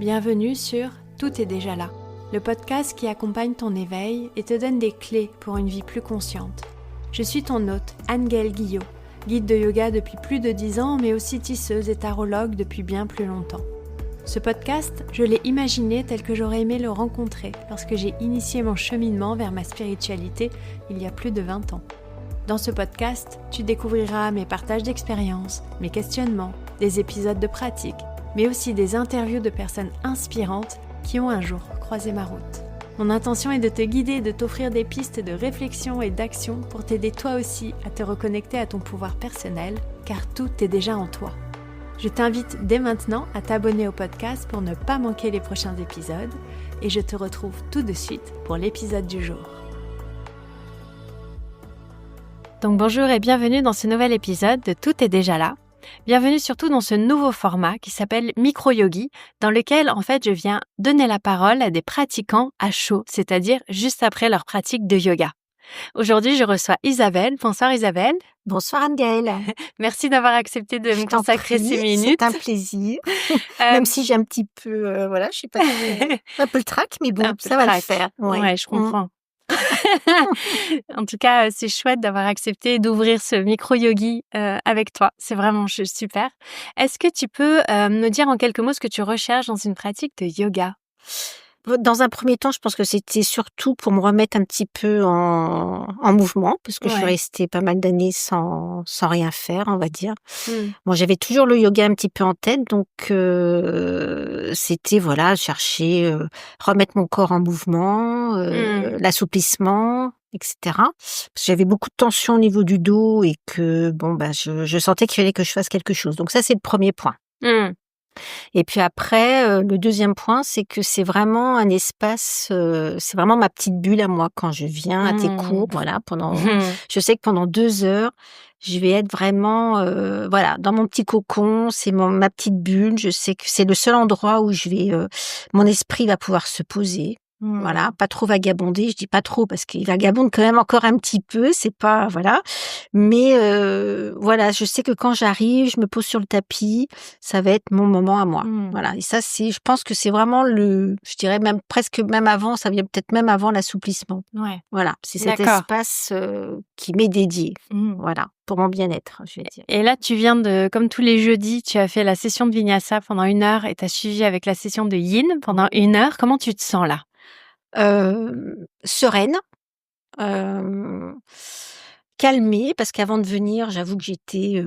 Bienvenue sur Tout est déjà là, le podcast qui accompagne ton éveil et te donne des clés pour une vie plus consciente. Je suis ton hôte, Anne-Gaëlle Guillot, guide de yoga depuis plus de 10 ans, mais aussi tisseuse et tarologue depuis bien plus longtemps. Ce podcast, je l'ai imaginé tel que j'aurais aimé le rencontrer lorsque j'ai initié mon cheminement vers ma spiritualité il y a plus de 20 ans. Dans ce podcast, tu découvriras mes partages d'expériences, mes questionnements, des épisodes de pratique, mais aussi des interviews de personnes inspirantes qui ont un jour croisé ma route. Mon intention est de te guider et de t'offrir des pistes de réflexion et d'action pour t'aider toi aussi à te reconnecter à ton pouvoir personnel, car tout est déjà en toi. Je t'invite dès maintenant à t'abonner au podcast pour ne pas manquer les prochains épisodes et je te retrouve tout de suite pour l'épisode du jour. Donc bonjour et bienvenue dans ce nouvel épisode de Tout est déjà là. Bienvenue surtout dans ce nouveau format qui s'appelle Micro-Yogi, dans lequel en fait je viens donner la parole à des pratiquants à chaud, c'est-à-dire juste après leur pratique de yoga. Aujourd'hui, je reçois Isabelle. Bonsoir Isabelle. Bonsoir Anne-Gaëlle. Merci d'avoir accepté de me consacrer ces minutes. C'est un plaisir. Même si j'ai un petit peu, je sais pas, un peu le trac, mais bon, ça va le faire. Ouais, je comprends. En tout cas, c'est chouette d'avoir accepté d'ouvrir ce micro-yogi avec toi. C'est vraiment super. Est-ce que tu peux me dire en quelques mots ce que tu recherches dans une pratique de yoga ? Dans un premier temps, je pense que c'était surtout pour me remettre un petit peu en mouvement, parce que je suis restée pas mal d'années sans rien faire, on va dire. Bon, j'avais toujours le yoga un petit peu en tête, donc c'était chercher, remettre mon corps en mouvement, l'assouplissement, etc. Parce que j'avais beaucoup de tension au niveau du dos et que je sentais qu'il fallait que je fasse quelque chose. Donc ça, c'est le premier point. Et puis après, le deuxième point, c'est que c'est vraiment un espace, c'est vraiment ma petite bulle à moi quand je viens à tes cours. Je sais que pendant 2 heures, je vais être vraiment, dans mon petit cocon. C'est ma petite bulle. Je sais que c'est le seul endroit où mon esprit va pouvoir se poser. Voilà, pas trop vagabonder. Je dis pas trop parce qu'il vagabonde quand même encore un petit peu. C'est pas mais je sais que quand j'arrive, je me pose sur le tapis. Ça va être mon moment à moi. Voilà, et ça je pense que c'est vraiment je dirais même presque même avant. Ça vient peut-être même avant l'assouplissement. Ouais. Voilà, c'est cet espace qui m'est dédié. Voilà, pour mon bien-être, je vais dire. Et là, tu viens comme tous les jeudis, tu as fait la session de Vinyasa pendant 1 heure et tu as suivi avec la session de Yin pendant 1 heure. Comment tu te sens là ? Sereine, calmée, parce qu'avant de venir, j'avoue que j'étais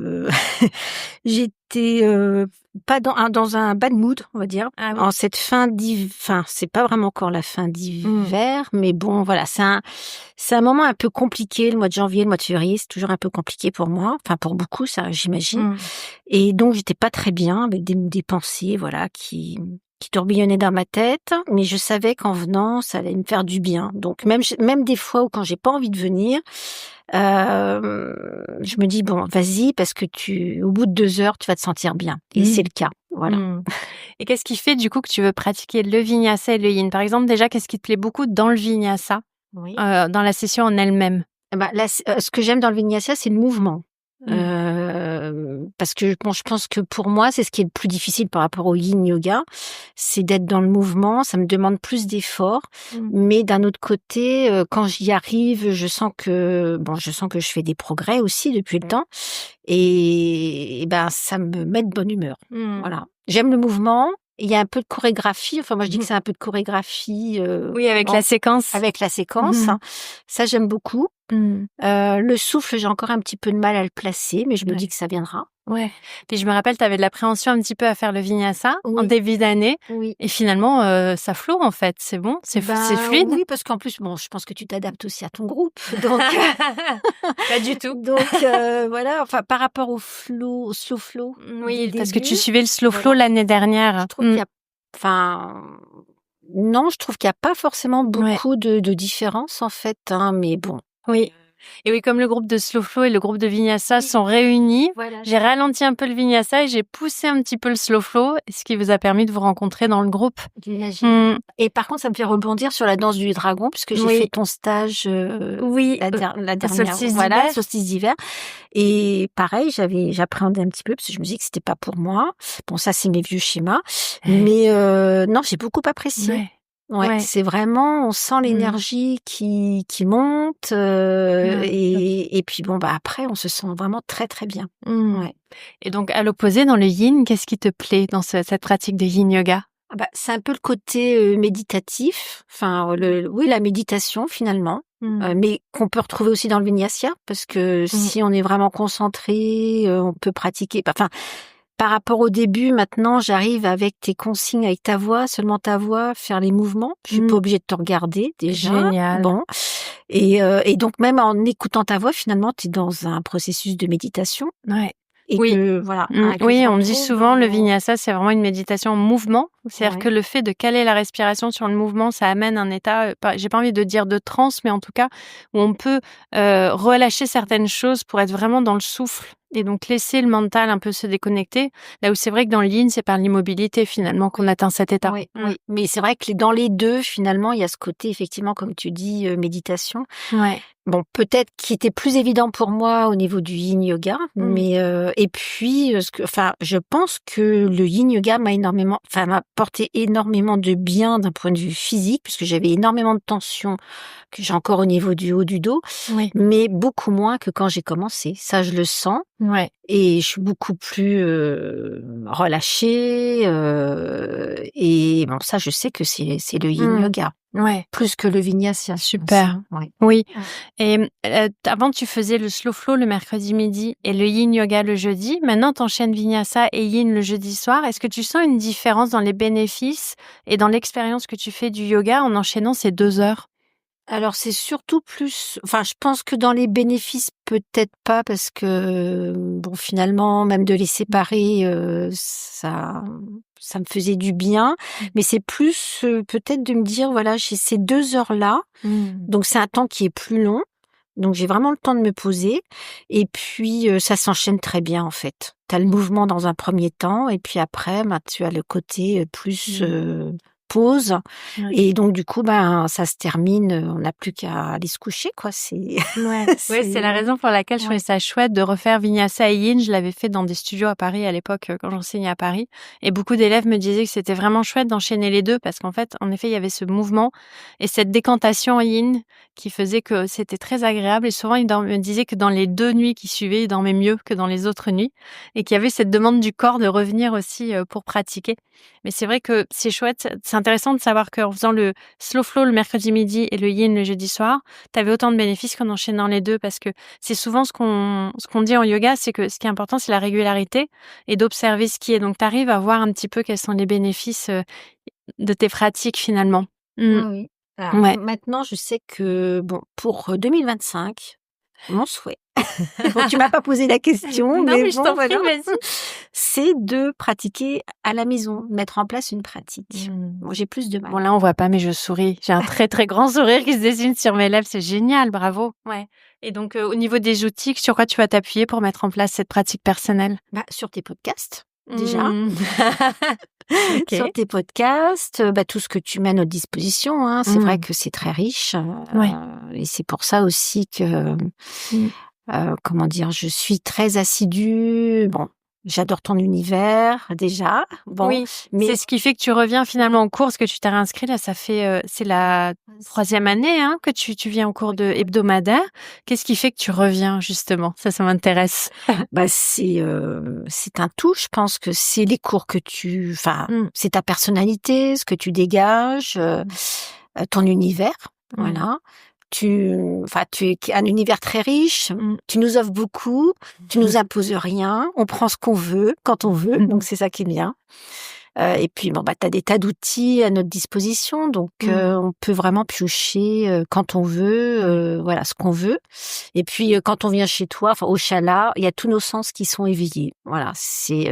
pas dans un bad mood, on va dire. Ah oui. En cette fin d'hiver, c'est pas vraiment encore la fin d'hiver, mais bon, voilà, c'est un moment un peu compliqué, le mois de janvier, le mois de février, c'est toujours un peu compliqué pour moi, enfin pour beaucoup, ça, j'imagine. Et donc, j'étais pas très bien, avec des pensées, qui tourbillonnait dans ma tête, mais je savais qu'en venant, ça allait me faire du bien. Donc même des fois où quand j'ai pas envie de venir, je me dis bon, vas-y, parce que au bout de 2 heures, tu vas te sentir bien. Et c'est le cas. Voilà. Et qu'est-ce qui fait du coup que tu veux pratiquer le Vinyasa et le Yin ? Par exemple, déjà, qu'est-ce qui te plaît beaucoup dans le Vinyasa, dans la session en elle-même ? Ce que j'aime dans le Vinyasa, c'est le mouvement. Parce que je pense que pour moi, c'est ce qui est le plus difficile par rapport au Yin Yoga, c'est d'être dans le mouvement. Ça me demande plus d'efforts, mais d'un autre côté, quand j'y arrive, je sens que je fais des progrès aussi depuis le temps, et ça me met de bonne humeur. Voilà, j'aime le mouvement. Il y a un peu de chorégraphie. Enfin, moi, je dis que c'est un peu de chorégraphie. Avec la séquence. Avec la séquence. Ça, j'aime beaucoup. Le souffle, j'ai encore un petit peu de mal à le placer, mais je me dis que ça viendra. Ouais. Puis je me rappelle, tu avais de l'appréhension un petit peu à faire le Vinyasa en début d'année. Oui. Et finalement, ça flot en fait. C'est bon, c'est fluide. Oui, parce qu'en plus, je pense que tu t'adaptes aussi à ton groupe. Donc pas du tout. Donc par rapport au slow flow. Oui, parce que tu suivais le slow flow l'année dernière. Je trouve non, je trouve qu'il n'y a pas forcément beaucoup de différence en fait, mais bon. Oui. Et oui, comme le groupe de Slow Flow et le groupe de Vinyasa sont réunis, Voilà. j'ai ralenti un peu le Vinyasa et j'ai poussé un petit peu le Slow Flow, ce qui vous a permis de vous rencontrer dans le groupe. J'imagine. Et par contre, ça me fait rebondir sur la danse du dragon, puisque j'ai fait ton stage la dernière, solstice d'hiver. Et pareil, j'appréhendais un petit peu, parce que je me disais que c'était pas pour moi. Bon, ça, c'est mes vieux schémas. Mais non, j'ai beaucoup apprécié. Ouais, c'est vraiment, on sent l'énergie qui monte et puis bon bah après on se sent vraiment très très bien. Ouais. Et donc à l'opposé dans le yin, qu'est-ce qui te plaît dans cette pratique de yin yoga? C'est un peu le côté méditatif, enfin la méditation finalement, mais qu'on peut retrouver aussi dans le vinyasa parce que si on est vraiment concentré, on peut pratiquer. Enfin, par rapport au début, maintenant, j'arrive avec tes consignes, avec ta voix, seulement ta voix, faire les mouvements. Je suis pas obligée de te regarder déjà. Génial. Bon. Et donc même en écoutant ta voix, finalement, tu es dans un processus de méditation. Ouais. Et que, voilà. Oui, on me dit souvent le vinyasa, c'est vraiment une méditation en mouvement. C'est-à-dire que le fait de caler la respiration sur le mouvement, ça amène un état, j'ai pas envie de dire de transe, mais en tout cas, où on peut relâcher certaines choses pour être vraiment dans le souffle. Et donc, laisser le mental un peu se déconnecter. Là où c'est vrai que dans le yin, c'est par l'immobilité, finalement, qu'on atteint cet état. Oui. Mais c'est vrai que dans les deux, finalement, il y a ce côté, effectivement, comme tu dis, méditation. Ouais. Bon, peut-être qui était plus évident pour moi au niveau du yin yoga, mais et puis je pense que le yin yoga m'a apporté énormément de bien d'un point de vue physique puisque j'avais énormément de tension que j'ai encore au niveau du haut du dos, mais beaucoup moins que quand j'ai commencé. Ça, je le sens. Ouais. Et je suis beaucoup plus relâchée et bon, ça, je sais que c'est le yin yoga. Ouais. Plus que le vinyasa. Super. Ouais. Oui. Et avant, tu faisais le slow flow le mercredi midi et le yin yoga le jeudi. Maintenant, t'enchaînes vinyasa et yin le jeudi soir. Est-ce que tu sens une différence dans les bénéfices et dans l'expérience que tu fais du yoga en enchaînant ces 2 heures? Alors c'est surtout plus, je pense que dans les bénéfices peut-être pas parce que bon finalement même de les séparer ça me faisait du bien, mais c'est plus peut-être de me dire voilà j'ai ces 2 heures là, donc c'est un temps qui est plus long, donc j'ai vraiment le temps de me poser et puis ça s'enchaîne très bien en fait. T'as le mouvement dans un premier temps et puis après tu as le côté plus pause et donc du coup ça se termine, on n'a plus qu'à aller se coucher quoi, c'est c'est la raison pour laquelle je trouvais ça chouette de refaire vinyasa et yin. Je l'avais fait dans des studios à Paris à l'époque quand j'enseignais à Paris et beaucoup d'élèves me disaient que c'était vraiment chouette d'enchaîner les deux parce qu'en fait en effet il y avait ce mouvement et cette décantation yin qui faisait que c'était très agréable et souvent ils me disaient que dans les 2 nuits qui suivaient ils dormaient mieux que dans les autres nuits et qu'il y avait cette demande du corps de revenir aussi pour pratiquer. Mais c'est vrai que c'est chouette, c'est intéressant de savoir qu'en faisant le slow flow le mercredi midi et le yin le jeudi soir, tu avais autant de bénéfices qu'en enchaînant les deux parce que c'est souvent ce qu'on dit en yoga, c'est que ce qui est important, c'est la régularité et d'observer ce qui est. Donc, tu arrives à voir un petit peu quels sont les bénéfices de tes pratiques finalement. Oui. Alors, maintenant, je sais que pour 2025, mon souhait, bon, tu m'as pas posé la question, non, mais je t'en prie, vas-y. C'est de pratiquer à la maison, mettre en place une pratique. Bon, j'ai plus de mal. Bon, là, on voit pas, mais je souris. J'ai un très, très grand sourire qui se dessine sur mes lèvres. C'est génial, bravo. Ouais. Et donc, au niveau des outils, sur quoi tu vas t'appuyer pour mettre en place cette pratique personnelle? Sur tes podcasts, déjà. Sur tes podcasts, tout ce que tu mets à notre disposition, hein. C'est vrai que c'est très riche. Et c'est pour ça aussi que... comment dire, je suis très assidue. Bon, j'adore ton univers déjà. Bon, oui, mais c'est ce qui fait que tu reviens finalement en cours, parce que tu t'es réinscrit là, ça fait c'est la 3e année que tu viens en cours de hebdomadaire. Qu'est-ce qui fait que tu reviens justement? Ça m'intéresse. C'est un tout. Je pense que c'est les cours que c'est ta personnalité, ce que tu dégages, ton univers, voilà. Tu es un univers très riche, tu nous offres beaucoup, tu nous imposes rien, on prend ce qu'on veut, quand on veut, donc c'est ça qui est bien. Et puis bon, t'as des tas d'outils à notre disposition, donc on peut vraiment piocher quand on veut, voilà ce qu'on veut. Et puis quand on vient chez toi, enfin au chalat, il y a tous nos sens qui sont éveillés. Voilà, c'est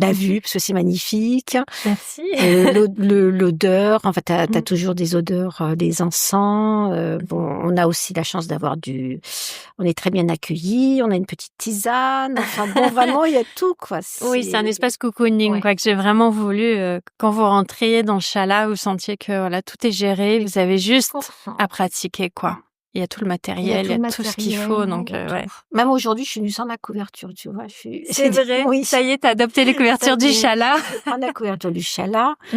la vue parce que c'est magnifique. Merci. L'odeur, enfin t'as toujours des odeurs, des encens. Bon, on a aussi la chance d'avoir on est très bien accueillis, on a une petite tisane. Enfin bon, vraiment il y a tout quoi. Oui, c'est un espace cocooning quoi que j'ai vraiment voulu. Quand vous rentriez dans le chalat, vous sentiez que voilà tout est géré, vous avez juste à pratiquer quoi. Il y a tout le matériel, il y a tout ce qu'il faut, donc ouais. Même aujourd'hui, je suis venue sans ma couverture, tu vois. C'est vrai. Oui. Ça y est, t'as adopté les couvertures du chalat. Je prends la couverture du chalat. T'as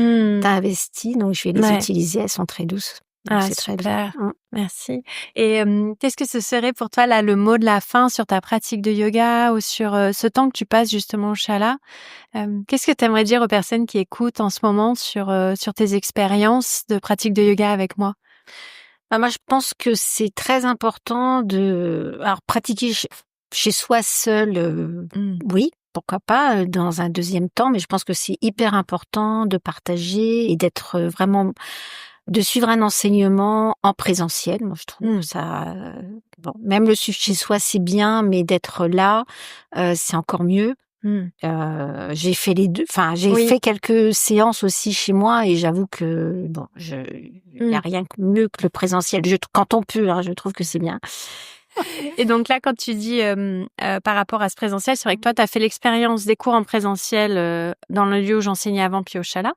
investi, donc je vais les utiliser. Elles sont très douces. Donc c'est très super. Bien. Merci. Et qu'est-ce que ce serait pour toi là le mot de la fin sur ta pratique de yoga ou sur ce temps que tu passes justement au chalat? Qu'est-ce que tu aimerais dire aux personnes qui écoutent en ce moment sur tes expériences de pratique de yoga avec moi? Moi, je pense que c'est très important alors pratiquer chez soi seul, oui, pourquoi pas, dans un deuxième temps, mais je pense que c'est hyper important de partager et d'être vraiment, de suivre un enseignement en présentiel. Moi, je trouve ça, bon, même le suivre chez soi, c'est bien, mais d'être là, c'est encore mieux. J'ai fait les deux, enfin j'ai fait quelques séances aussi chez moi et j'avoue que bon, il y a rien de mieux que le présentiel. Quand on peut, je trouve que c'est bien. Et donc là, quand tu dis par rapport à ce présentiel, c'est vrai que toi, tu as fait l'expérience des cours en présentiel dans le lieu où j'enseignais avant, puis au chalat.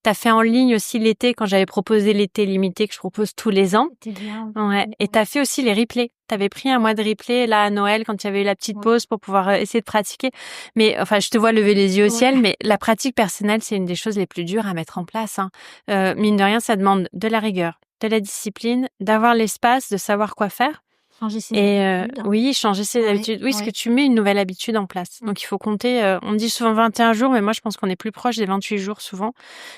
Tu as fait en ligne aussi l'été, quand j'avais proposé l'été limité que je propose tous les ans. C'était bien. Ouais. Et tu as fait aussi les replays. Tu avais pris un mois de replay là à Noël quand il y avait eu la petite pause pour pouvoir essayer de pratiquer. Mais enfin, je te vois lever les yeux au ciel, mais la pratique personnelle, c'est une des choses les plus dures à mettre en place. Mine de rien, ça demande de la rigueur, de la discipline, d'avoir l'espace, de savoir quoi faire. Changer ses habitudes. Oui, changer ses habitudes. Oui, parce que tu mets une nouvelle habitude en place. Donc, il faut compter, on dit souvent 21 jours, mais moi, je pense qu'on est plus proche des 28 jours souvent.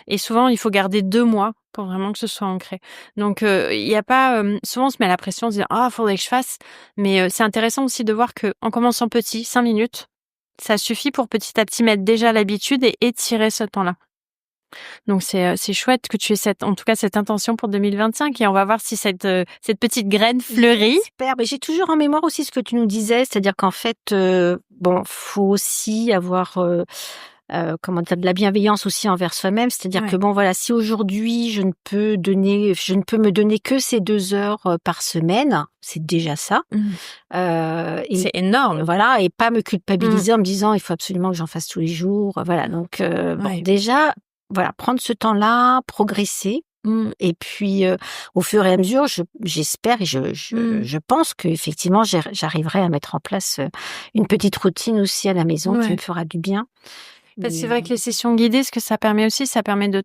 Et souvent, il faut garder 2 mois pour vraiment que ce soit ancré. Donc, il y a pas, souvent, on se met la pression, on se dit, faudrait que je fasse. Mais c'est intéressant aussi de voir que en commençant petit, 5 minutes, ça suffit pour petit à petit mettre déjà l'habitude et étirer ce temps-là. Donc c'est chouette que tu aies cette intention pour 2025 et on va voir si cette petite graine fleurit. Super, mais j'ai toujours en mémoire aussi ce que tu nous disais, c'est-à-dire qu'en fait faut aussi avoir de la bienveillance aussi envers soi-même, c'est-à-dire que si aujourd'hui je ne peux me donner que ces 2 heures par semaine, c'est déjà ça. C'est énorme. Voilà, et pas me culpabiliser en me disant il faut absolument que j'en fasse tous les jours. Voilà, donc déjà voilà, prendre ce temps-là, progresser. Et puis, au fur et à mesure, j'espère et je pense qu'effectivement, j'arriverai à mettre en place une petite routine aussi à la maison qui me fera du bien. C'est vrai que les sessions guidées, ce que ça permet aussi, ça permet de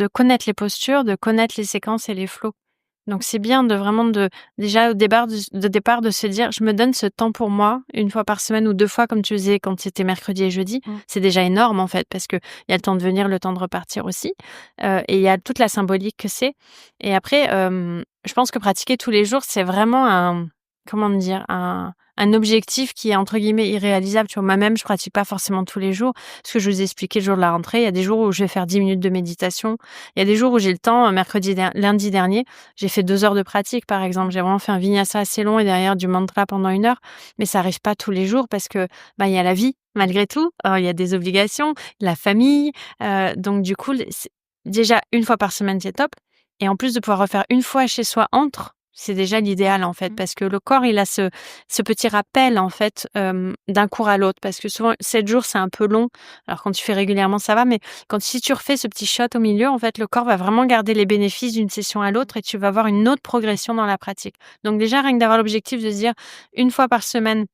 connaître les postures, de connaître les séquences et les flows. Donc c'est bien déjà au départ de se dire je me donne ce temps pour moi 1 fois par semaine ou 2 fois comme tu faisais quand c'était mercredi et jeudi. C'est déjà énorme en fait parce que il y a le temps de venir, le temps de repartir aussi et il y a toute la symbolique que c'est. Et après je pense que pratiquer tous les jours c'est vraiment un objectif qui est entre guillemets irréalisable. Tu vois, moi-même, je pratique pas forcément tous les jours. Ce que je vous ai expliqué le jour de la rentrée, il y a des jours où je vais faire 10 minutes de méditation. Il y a des jours où j'ai le temps. Lundi dernier, j'ai fait 2 heures de pratique, par exemple. J'ai vraiment fait un vinyasa assez long et derrière du mantra pendant 1 heure. Mais ça arrive pas tous les jours parce que, il y a la vie, malgré tout. Il y a des obligations, la famille. Donc, du coup, déjà 1 fois par semaine, c'est top. Et en plus de pouvoir refaire 1 fois chez soi c'est déjà l'idéal en fait parce que le corps il a ce petit rappel en fait d'un cours à l'autre parce que souvent 7 jours c'est un peu long. Alors quand tu fais régulièrement ça va, mais si tu refais ce petit shot au milieu en fait le corps va vraiment garder les bénéfices d'une session à l'autre et tu vas avoir une autre progression dans la pratique. Donc déjà rien que d'avoir l'objectif de se dire 1 fois par semaine.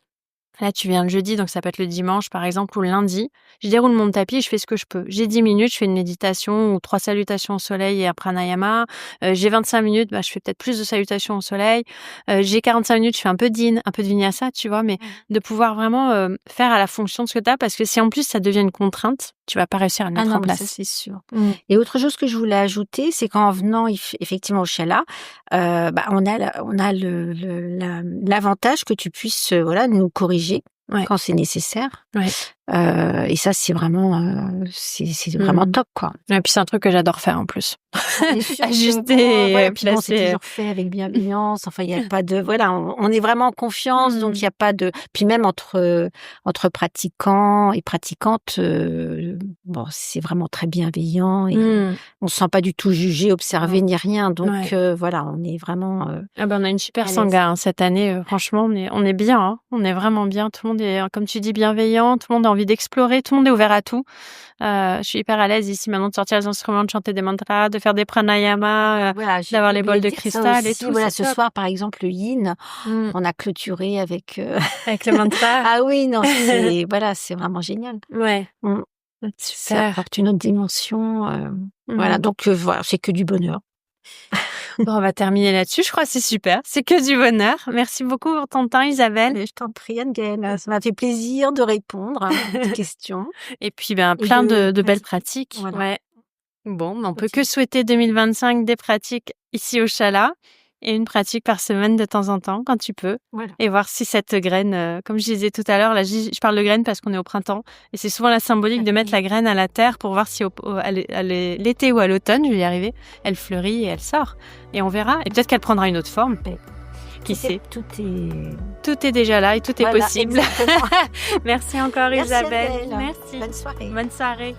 Là, tu viens le jeudi, donc ça peut être le dimanche, par exemple, ou le lundi. Je déroule mon tapis et je fais ce que je peux. J'ai 10 minutes, je fais une méditation ou 3 salutations au soleil et un pranayama. J'ai 25 minutes, je fais peut-être plus de salutations au soleil. J'ai 45 minutes, je fais un peu d'yin, un peu de vinyasa, tu vois, mais de pouvoir vraiment faire à la fonction de ce que tu as, parce que si en plus ça devient une contrainte, tu vas pas réussir à le mettre en place. Ça, c'est sûr. Et autre chose que je voulais ajouter, c'est qu'en venant effectivement au chalat, on a l'avantage que tu puisses nous corriger quand c'est nécessaire. Ouais. Et ça, c'est vraiment, c'est vraiment top, quoi. Et puis c'est un truc que j'adore faire en plus. Ajuster et puis bon, c'est placer. toujours fait avec bienveillance. Enfin, il y a pas de, voilà, on est vraiment en confiance, donc il y a pas de. Puis même entre pratiquants et pratiquantes, bon, c'est vraiment très bienveillant et on se sent pas du tout jugé, observé ni rien. Donc voilà, on est vraiment. On a une super sangha cette année. Franchement, on est bien. Hein. On est vraiment bien. Tout le monde est, comme tu dis, bienveillant. Tout le monde a envie d'explorer. Tout le monde est ouvert à tout. Je suis hyper à l'aise ici maintenant de sortir les instruments, de chanter des mantras, de faire des pranayama, d'avoir les bols de cristal et tout. Voilà, ce soir, par exemple, le yin, on a clôturé avec le mantra. Ah oui, non, c'est vraiment génial. Ouais. Ça Super. apporte une autre dimension. Voilà, donc voilà, c'est que du bonheur. Bon, on va terminer là-dessus. Je crois que c'est super. C'est que du bonheur. Merci beaucoup pour ton temps, Isabelle. Je t'en prie, Anne-Gaëlle. Ça m'a fait plaisir de répondre à tes questions. Et puis, plein de belles pratiques. Voilà. Ouais. Bon, on peut que souhaiter 2025 des pratiques ici au Chalat et une pratique par semaine de temps en temps, quand tu peux. Voilà. Et voir si cette graine, comme je disais tout à l'heure, là, je parle de graine parce qu'on est au printemps. Et c'est souvent la symbolique de mettre la graine à la terre pour voir si l'été ou à l'automne, je vais y arriver, elle fleurit et elle sort. Et on verra. Et peut-être qu'elle prendra une autre forme. Qui sait? Tout est déjà là et tout est possible. Merci encore, Isabelle. Merci. Bonne soirée. Bonne soirée.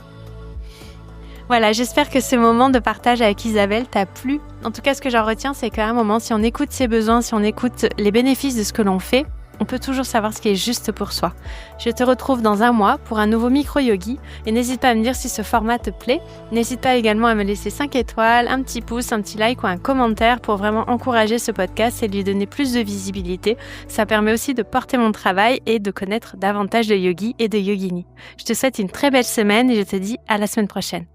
Voilà, j'espère que ce moment de partage avec Isabelle t'a plu. En tout cas, ce que j'en retiens, c'est qu'à un moment, si on écoute ses besoins, si on écoute les bénéfices de ce que l'on fait, on peut toujours savoir ce qui est juste pour soi. Je te retrouve dans un mois pour un nouveau micro-yogi et n'hésite pas à me dire si ce format te plaît. N'hésite pas également à me laisser 5 étoiles, un petit pouce, un petit like ou un commentaire pour vraiment encourager ce podcast et lui donner plus de visibilité. Ça permet aussi de porter mon travail et de connaître davantage de yogis et de yoginis. Je te souhaite une très belle semaine et je te dis à la semaine prochaine.